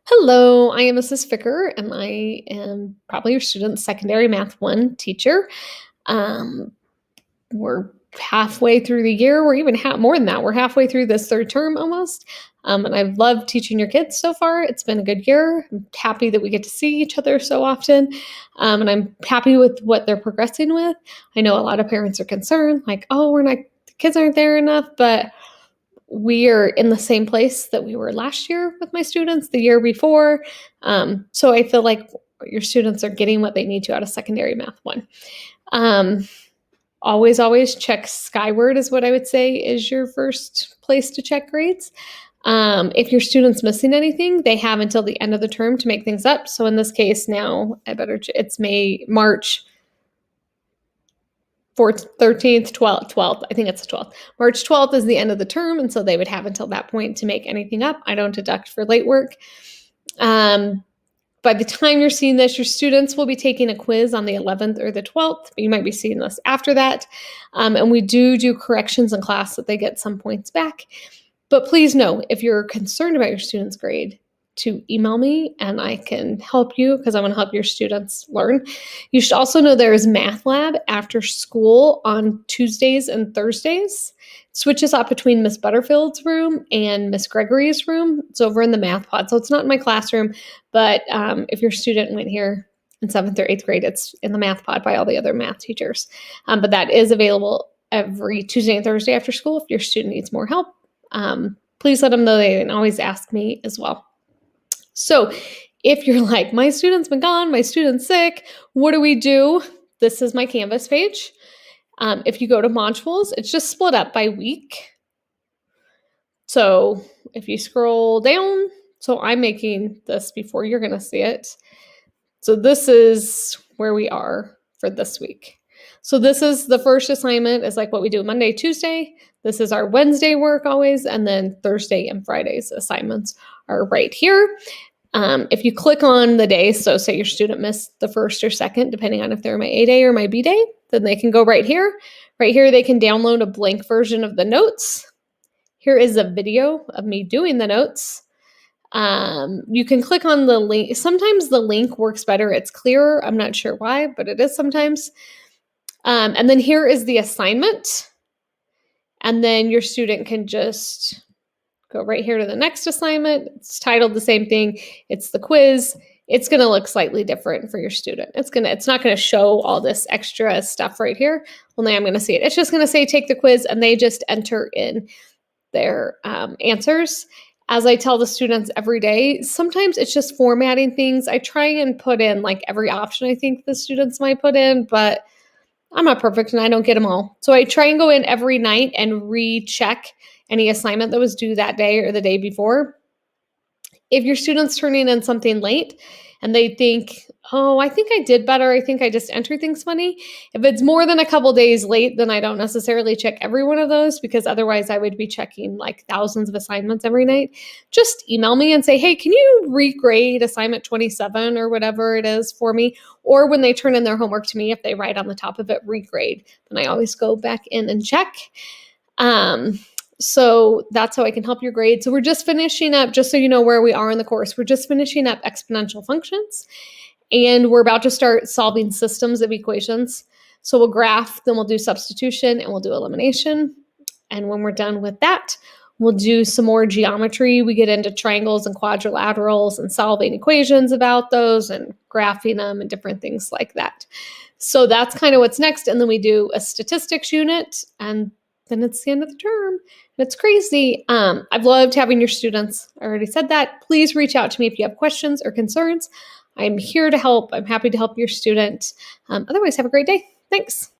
Hello, I am Mrs. Ficker, and I am probably your student's secondary math one teacher. Um, we're halfway through the year. We're even more than that. We're halfway through this third term almost. And I've loved teaching your kids so far. It's been a good year. I'm happy that we get to see each other so often. And I'm happy with what they're progressing with. I know a lot of parents are concerned, like, oh, the kids aren't there enough, but we are in the same place that we were last year with my students, the year before. So I feel like your students are getting what they need to out of secondary math one. Um, always check Skyward is what I would say is your first place to check grades. If your student's missing anything, they have until the end of the term to make things up. So in this case now, it's March 4th, 13th, 12th. I think it's the 12th. March 12th is the end of the term, and so they would have until that point to make anything up. I don't deduct for late work. By the time you're seeing this, your students will be taking a quiz on the 11th or the 12th. You might be seeing this after that. And we do corrections in class that they get some points back. But please know, if you're concerned about your student's grade, to email me and I can help you because I want to help your students learn. You should also know there is math lab after school on Tuesdays and Thursdays. Switches up between Miss Butterfield's room and Miss Gregory's room. It's over in the math pod. So it's not in my classroom, but if your student went here in 7th or 8th grade, it's in the math pod by all the other math teachers. But that is available every Tuesday and Thursday after school if your student needs more help. Please let them know they can always ask me as well. So if you're like, my student's been gone, my student's sick, what do we do? This is my Canvas page. If you go to modules, it's just split up by week. So if you scroll down, so I'm making this before you're going to see it. So this is where we are for this week. So this is the first assignment is like what we do Monday, Tuesday. This is our Wednesday work always. And then Thursday and Friday's assignments are right here. If you click on the day, so say your student missed the first or second, depending on if they're my A day or my B day, then they can go right here. Right here, they can download a blank version of the notes. Here is a video of me doing the notes. You can click on the link. Sometimes the link works better. It's clearer. I'm not sure why, but it is sometimes. And then here is the assignment. And then your student can just go right here to the next assignment. It's titled the same thing. It's the quiz. It's going to look slightly different for your student. It's not going to show all this extra stuff right here. Only I'm going to see it. It's just going to say take the quiz, and they just enter in their answers. As I tell the students every day, sometimes it's just formatting things. I try and put in like every option I think the students might put in, but I'm not perfect and I don't get them all. So I try and go in every night and recheck any assignment that was due that day or the day before. If your student's turning in something late and they think, oh, I think I did better, I think I just entered things funny. If it's more than a couple days late, then I don't necessarily check every one of those because otherwise I would be checking like thousands of assignments every night. Just email me and say, hey, can you regrade assignment 27 or whatever it is for me? Or when they turn in their homework to me, if they write on the top of it, regrade, then I always go back in and check. So that's how I can help your grade. So we're just finishing up, just so you know where we are in the course, we're just finishing up exponential functions, and we're about to start solving systems of equations. So we'll graph, then we'll do substitution, and we'll do elimination. And when we're done with that, we'll do some more geometry. We get into triangles and quadrilaterals and solving equations about those and graphing them and different things like that. So that's kind of what's next. And then we do a statistics unit, and then it's the end of the term. And it's crazy. I've loved having your students. I already said that. Please reach out to me if you have questions or concerns. I'm here to help. I'm happy to help your student. Otherwise, have a great day. Thanks.